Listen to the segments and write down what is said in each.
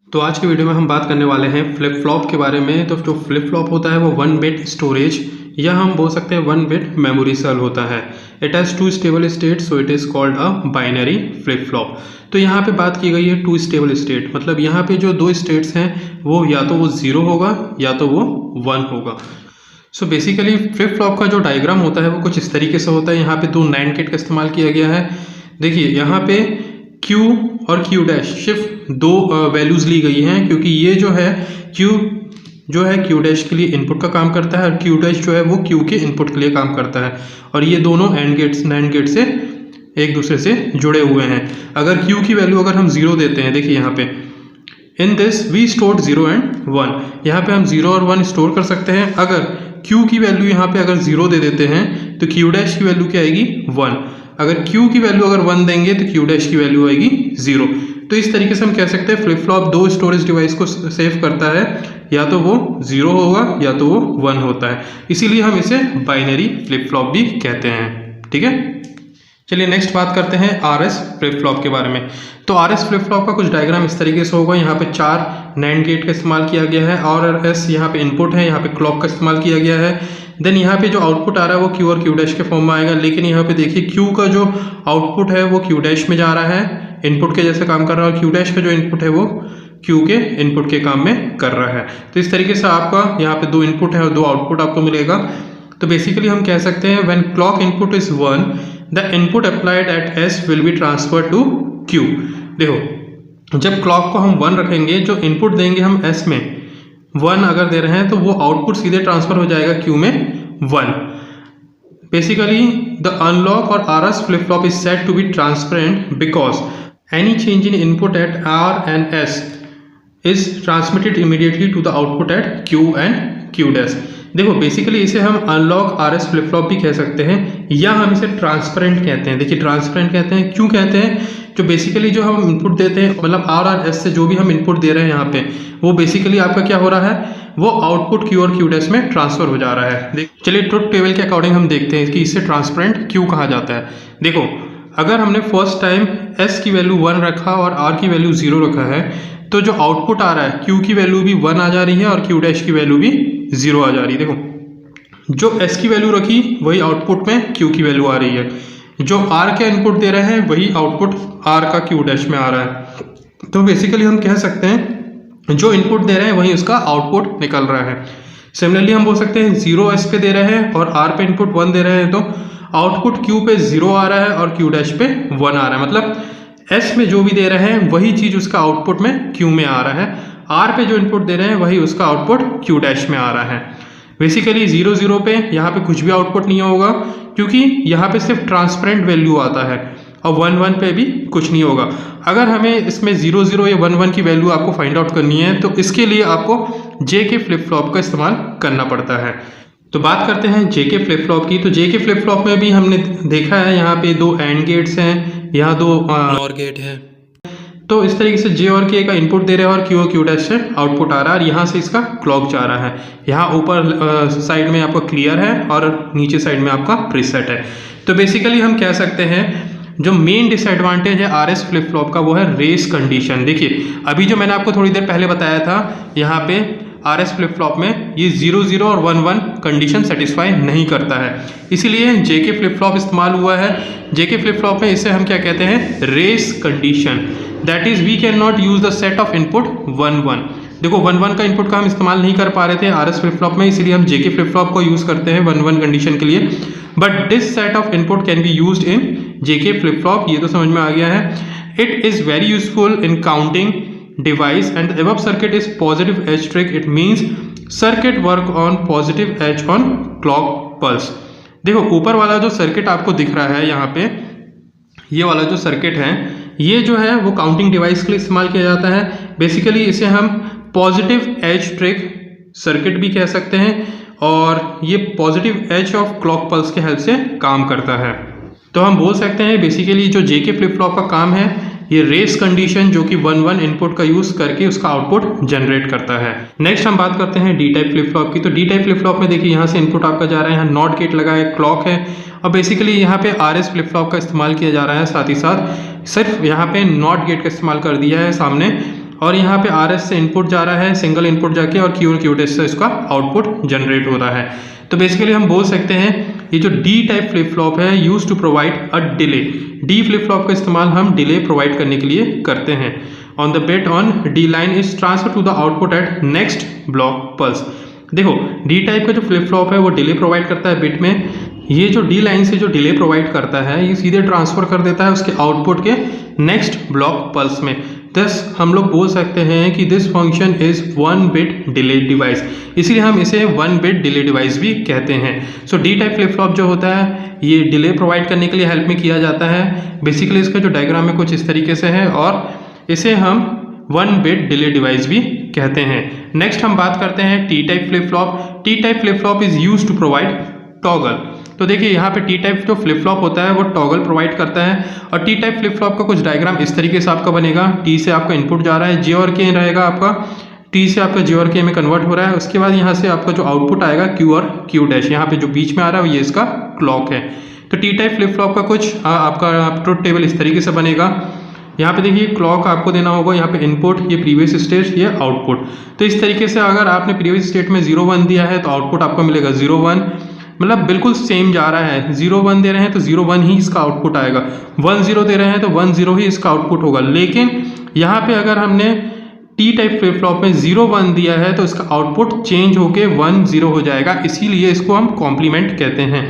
तो आज के वीडियो में हम बात करने वाले हैं फ्लिप फ्लॉप के बारे में। तो जो फ्लिप फ्लॉप होता है वो 1 बिट स्टोरेज या हम बोल सकते हैं 1 बिट मेमोरी सेल होता है। It has 2 stable state, so it is called a binary flip flop. तो यहाँ पे बात की गई है 2 स्टेबल स्टेट, मतलब यहाँ पे जो 2 स्टेट्स हैं वो या तो वो 0 होगा या तो वो 1 होगा। सो बेसिकली फ्लिप फ्लॉप का जो डायग्राम होता है वो कुछ इस तरीके से होता है। यहाँ पे 2 NAND गेट का इस्तेमाल किया गया है। देखिए यहाँ पे Q और Q डैश सिर्फ 2 वैल्यूज़ ली गई हैं, क्योंकि ये जो है Q जो है Q डैश के लिए इनपुट का काम करता है और Q डैश जो है वो Q के इनपुट के लिए काम करता है। और ये दोनों NAND गेट से एक दूसरे से जुड़े हुए हैं। अगर Q की वैल्यू अगर हम 0 देते हैं, देखिए यहाँ पे in this we store 0 and 1, यहाँ पे हम 0 और 1 स्टोर कर सकते हैं। अगर Q की वैल्यू यहाँ पे अगर 0 दे देते हैं तो Q डैश की वैल्यू क्या आएगी 1। अगर Q की वैल्यू अगर 1 देंगे तो Q डैश की वैल्यू आएगी 0। तो इस तरीके से हम कह सकते हैं फ्लिप फ्लॉप 2 स्टोरेज डिवाइस को सेव करता है, या तो वो 0 होगा या तो वो 1 होता है। इसीलिए हम इसे बाइनरी फ्लिप फ्लॉप भी कहते हैं। ठीक है, चलिए नेक्स्ट बात करते हैं RS फ्लिप फ्लॉप के बारे में। तो RS फ्लिप फ्लॉप का कुछ डायग्राम इस तरीके से होगा। यहाँ पे 4 NAND गेट का इस्तेमाल किया गया है और S यहाँ पे इनपुट है, यहाँ पे क्लॉक का इस्तेमाल किया गया है। देन यहाँ पे जो आउटपुट आ रहा है वो Q और Q डैश के फॉर्म में आएगा, लेकिन यहाँ पे देखिए Q का जो आउटपुट है वो Q डैश में जा रहा है, इनपुट के जैसे काम कर रहा है, और Q डैश का जो इनपुट है वो Q के इनपुट के काम में कर रहा है। तो इस तरीके से आपका यहाँ पे 2 इनपुट है और 2 आउटपुट आपको मिलेगा। तो बेसिकली हम कह सकते हैं when clock input is 1 the input applied at S will be transfer to Q। देखो जब क्लॉक को हम 1 रखेंगे, जो इनपुट देंगे हम S में 1 अगर दे रहे हैं तो वो आउटपुट सीधे ट्रांसफर हो जाएगा Q में 1। बेसिकली द अनलॉक और RS flip flop is said to be transparent because any change in input at R and S is transmitted immediately to the output at Q and Q dash. देखो basically इसे हम unlock RS flip flop भी कह सकते हैं, या हम इसे ट्रांसपेरेंट कहते हैं। देखिए ट्रांसपेरेंट कहते हैं, क्यों कहते हैं, जो बेसिकली जो हम इनपुट देते हैं, मतलब R और S से जो भी हम इनपुट दे रहे हैं यहाँ पे, वो बेसिकली आपका क्या हो रहा है, वो आउटपुट Q और Q डैश में ट्रांसफर हो जा रहा है। चलिए ट्रुथ टेबल के अकॉर्डिंग हम देखते हैं कि इसे ट्रांसपेरेंट क्यों कहा जाता है। देखो अगर हमने फर्स्ट टाइम S की वैल्यू 1 रखा और R की वैल्यू 0 रखा है, तो जो आउटपुट आ रहा है Q की वैल्यू भी 1 आ जा रही है और Q डैश की वैल्यू भी 0 आ जा रही है। देखो जो S की वैल्यू रखी वही आउटपुट में Q की वैल्यू आ रही है, जो R के इनपुट दे रहे हैं वही आउटपुट R का Q डैश में आ रहा है। तो बेसिकली हम कह सकते हैं जो इनपुट दे रहे हैं वही उसका आउटपुट निकल रहा है। सिमिलरली हम बोल सकते हैं 0 S पे दे रहे हैं और R पे इनपुट 1 दे रहे हैं, तो आउटपुट Q पे 0 आ रहा है और Q डैश पे 1 आ रहा है। मतलब S में जो भी दे रहे हैं वही चीज़ उसका आउटपुट में Q में आ रहा है, R पे जो इनपुट दे रहे हैं वही उसका आउटपुट Q डैश में आ रहा है। बेसिकली 0 0 पे यहाँ पे कुछ भी आउटपुट नहीं होगा, क्योंकि यहाँ पे सिर्फ ट्रांसपेरेंट वैल्यू आता है, और 1 1 पे भी कुछ नहीं होगा। अगर हमें इसमें 0 0 या 1 1 की वैल्यू आपको फाइंड आउट करनी है तो इसके लिए आपको JK फ्लिप फ्लॉप का इस्तेमाल करना पड़ता है। तो बात करते हैं JK फ्लिप फ्लॉप की। तो JK फ्लिप फ्लॉप में भी हमने देखा है यहाँ पे 2 AND गेट्स हैं, यहाँ 2 NOR गेट हैं। तो इस तरीके से J और K का इनपुट दे रहे हैं और Q और Q डैश से आउटपुट आ रहा है, और यहाँ से इसका क्लॉक जा रहा है। यहाँ ऊपर साइड में आपका क्लियर है और नीचे साइड में आपका प्रीसेट है। तो बेसिकली हम कह सकते हैं जो मेन डिसएडवांटेज है RS फ्लिप फ्लॉप का वो है रेस कंडीशन। देखिए अभी जो मैंने आपको थोड़ी देर पहले बताया था, यहाँ पे RS फ्लिप फ्लॉप में ये 0 0 और 1 1 कंडीशन सेटिस्फाई नहीं करता है, इसीलिए JK फ्लिप फ्लॉप इस्तेमाल हुआ है। JK फ्लिप फ्लॉप में इसे हम क्या कहते हैं, race condition. That is we can not use the set of input 1 1। देखो 1 1 का इनपुट का हम इस्तेमाल नहीं कर पा रहे थे RS फ्लिप फ्लॉप में, इसीलिए हम JK फ्लिप फ्लॉप को यूज करते हैं 1 1 कंडीशन के लिए। But this set of input can be used in JK flip flop. ये तो समझ में आ गया है। It is very useful in counting device and the above circuit is positive edge trick. It means circuit work on positive edge on clock pulse। देखो ऊपर वाला जो सर्किट आपको दिख रहा है यहाँ पे, ये वाला जो सर्किट है ये जो है वो काउंटिंग डिवाइस के लिए इस्तेमाल किया जाता है। बेसिकली इसे हम पॉजिटिव एज ट्रिक सर्किट भी कह सकते हैं, और ये positive edge of clock pulse के हेल्प से काम करता है। तो हम बोल सकते हैं बेसिकली जो JK फ्लिप फ्लॉप का काम है ये रेस कंडीशन जो कि 1 1 इनपुट का यूज करके उसका आउटपुट जनरेट करता है। नेक्स्ट हम बात करते हैं D टाइप फ्लिप फ्लॉप की। तो D टाइप फ्लिप फ्लॉप में देखिए यहाँ से इनपुट आपका जा रहा है, यहाँ नॉट गेट लगा है, क्लॉक है, और बेसिकली यहाँ पे RS फ्लिप फ्लॉप का इस्तेमाल किया जा रहा है। साथ ही साथ सिर्फ यहाँ पे नॉट गेट का इस्तेमाल कर दिया है सामने, और यहाँ पे RS से इनपुट जा रहा है, सिंगल इनपुट जाके, और Q और Q डैश से इसका आउटपुट जनरेट हो रहा है। तो बेसिकली हम बोल सकते हैं ये जो D टाइप फ्लिप फ्लॉप है use to provide a delay. D flip flop का इस्तेमाल हम डिले प्रोवाइड करने के लिए करते हैं। On the bit on D line is transfer to the output at next clock pulse. देखो D टाइप का जो फ्लिप फ्लॉप है वो डिले प्रोवाइड करता है बिट में। ये जो D लाइन से जो डिले प्रोवाइड करता है ये सीधे ट्रांसफर कर देता है उसके आउटपुट के नेक्स्ट ब्लॉक पल्स में। दस हम लोग बोल सकते हैं कि this function is 1 bit delay device, इसलिए हम इसे 1 बिट डिले डिवाइस भी कहते हैं। सो D टाइप फ्लिप फ्लॉप जो होता है ये डिले प्रोवाइड करने के लिए हेल्प में किया जाता है। बेसिकली इसका जो डायग्राम है कुछ इस तरीके से है और इसे हम 1 बिट डिले डिवाइस भी कहते हैं। नेक्स्ट हम बात करते हैं T type flip flop. T type flip flop is use to provide toggle. तो देखिए यहाँ पे T टाइप जो फ्लिप फ्लॉप होता है वो टॉगल प्रोवाइड करता है। और T टाइप फ्लिप फ्लॉप का कुछ डायग्राम इस तरीके से आपका बनेगा। T से आपका इनपुट जा रहा है, J और K रहेगा आपका, T से आपका J और K में कन्वर्ट हो रहा है। उसके बाद यहाँ से आपका जो आउटपुट आएगा Q और Q डैश, यहाँ पे जो बीच में आ रहा है ये इसका क्लॉक है। तो T टाइप फ्लिप फ्लॉप का कुछ आपका ट्रुथ टेबल इस तरीके से बनेगा। यहाँ पे देखिए क्लॉक आपको देना होगा, यहाँ पे इनपुट, ये प्रीवियस स्टेट, ये आउटपुट। तो इस तरीके से अगर आपने प्रीवियस स्टेट में 0 1 दिया है तो आउटपुट आपको मिलेगा 0 1, मतलब बिल्कुल सेम जा रहा है। 0 1 दे रहे हैं तो 0 1 ही इसका आउटपुट आएगा, 1 0 दे रहे हैं तो 1 0 ही इसका आउटपुट होगा। लेकिन यहाँ पे अगर हमने T टाइप फ्लिप फ्लॉप में 0 1 दिया है तो इसका आउटपुट चेंज होके 1 0 हो जाएगा, इसीलिए इसको हम कॉम्प्लीमेंट कहते हैं।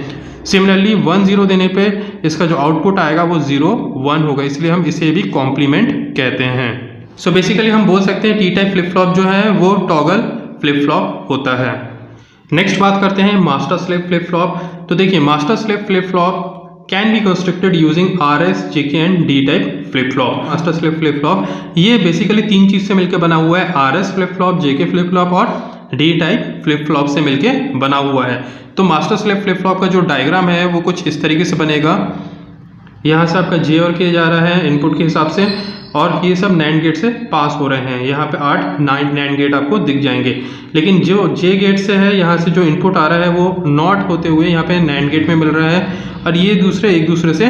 सिमिलरली 1 0 देने पे इसका जो आउटपुट आएगा वो 0 1 होगा, इसलिए हम इसे भी कॉम्प्लीमेंट कहते हैं। सो बेसिकली हम बोल सकते हैं T टाइप फ्लिप फ्लॉप जो है वो टॉगल फ्लिप फ्लॉप होता है। नेक्स्ट बात करते हैं मास्टर स्लेव फ्लिप फ्लॉप। तो देखिए master slave flip flop can be constructed using RS, JK and D type flip flop. Master slave flip flop ये बेसिकली 3 चीज से मिलकर बना हुआ है, RS flip flop, JK flip flop और D टाइप फ्लिप फ्लॉप से मिलके बना हुआ है। तो मास्टर स्लेव फ्लिप फ्लॉप का जो डायग्राम है वो कुछ इस तरीके से बनेगा। यहाँ से आपका J और K जा रहा है इनपुट के हिसाब से, और ये सब NAND गेट से पास हो रहे हैं। यहाँ पे 8 9 NAND गेट आपको दिख जाएंगे, लेकिन जो J गेट से है यहाँ से जो इनपुट आ रहा है वो नॉट होते हुए यहाँ पे NAND गेट में मिल रहा है, और ये दूसरे एक दूसरे से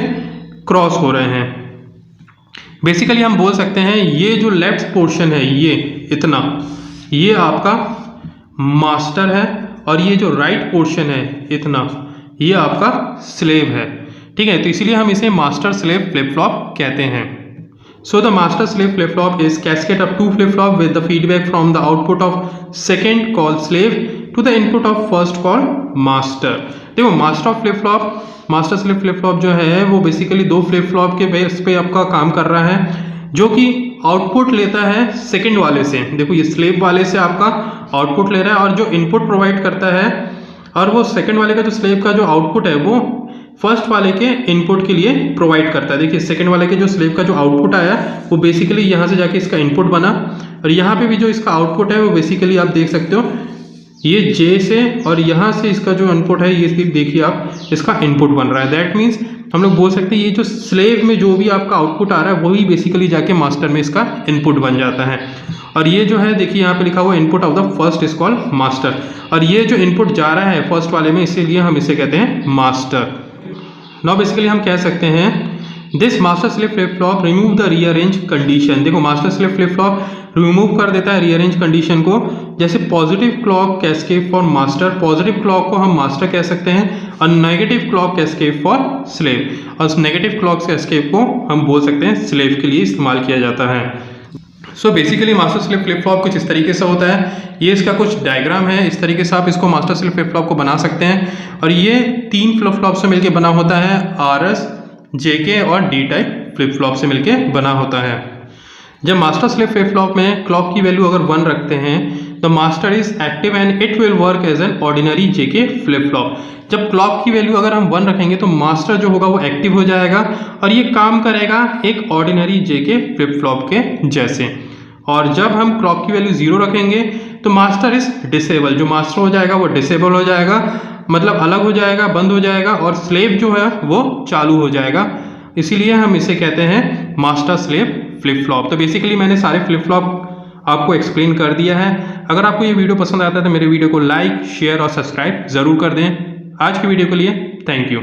क्रॉस हो रहे हैं। बेसिकली हम बोल सकते हैं ये जो लेफ्ट पोर्शन है ये इतना, ये आपका मास्टर है, और ये जो राइट पोर्शन है इतना, ये आपका स्लेव है। ठीक है, तो इसीलिए हम इसे मास्टर स्लेव फ्लिप फ्लॉप कहते हैं। So the master slave flip flop is cascade of 2 flip flop with the feedback from the output of second called slave to the input of first called master। देखो master of flip flop, master slave flip flop जो है वो basically 2 flip flop के base पे आपका काम कर रहा है, जो कि आउटपुट लेता है सेकंड वाले से। देखो ये स्लेव वाले से आपका आउटपुट ले रहा है, और जो इनपुट प्रोवाइड करता है, और वो सेकंड वाले का जो स्लेव का जो आउटपुट है वो फर्स्ट वाले के इनपुट के लिए प्रोवाइड करता है। देखिए सेकंड वाले के जो स्लेव का जो आउटपुट आया वो बेसिकली यहाँ से जाके इसका इनपुट बना, और यहाँ पे भी जो इसका आउटपुट है वो बेसिकली आप देख सकते हो ये J से, और यहाँ से इसका जो इनपुट है ये देखिए आप इसका इनपुट बन रहा है। दैट मीन्स हम लोग बोल सकते हैं ये जो स्लेव में जो भी आपका आउटपुट आ रहा है वही बेसिकली जाके मास्टर में इसका इनपुट बन जाता है। और ये जो है देखिए यहाँ पे लिखा हुआ input of the first is called master, और ये जो इनपुट जा रहा है फर्स्ट वाले में इसीलिए हम इसे कहते हैं मास्टर। नाउ बेसिकली हम कह सकते हैं this master slave flip flop remove the rearrange condition. देखो master slave flip flop remove कर देता है रीअरेंज कंडीशन को। जैसे positive clock cascade for master, positive clock को हम मास्टर कह सकते हैं, और negative clock cascade for slave, और नेगेटिव क्लॉक कैस्केड को हम बोल सकते हैं स्लेव के लिए इस्तेमाल किया जाता है। So basically master slave flip flop कुछ इस तरीके से होता है। ये इसका कुछ डायग्राम है, इस तरीके से आप इसको मास्टर स्लेव फ्लिप फ्लॉप को बना सकते हैं, और ये 3 फ्लिप फ्लॉप से मिलके बना होता है, RS, JK और D टाइप फ्लिप फ्लॉप से मिलके बना होता है। जब मास्टर स्लेव फ्लिप फ्लॉप में क्लॉक की वैल्यू अगर 1 रखते हैं तो master is active and it will work as an ordinary JK flip flop. जब क्लॉक की वैल्यू अगर हम 1 रखेंगे तो मास्टर जो होगा वो एक्टिव हो जाएगा, और ये काम करेगा एक ऑर्डिनरी JK फ्लिप फ्लॉप के जैसे। और जब हम क्लॉक की वैल्यू 0 रखेंगे तो मास्टर इज डिसेबल, जो मास्टर हो जाएगा वो डिसेबल हो जाएगा, मतलब अलग हो जाएगा, बंद हो जाएगा, और स्लेव जो है वो चालू हो जाएगा। इसीलिए हम इसे कहते हैं मास्टर स्लेव फ्लिप फ्लॉप। तो बेसिकली मैंने सारे फ्लिप फ्लॉप आपको एक्सप्लेन कर दिया है। अगर आपको ये वीडियो पसंद आता है तो मेरे वीडियो को लाइक, शेयर और सब्सक्राइब जरूर कर दें। आज की वीडियो के लिए थैंक यू।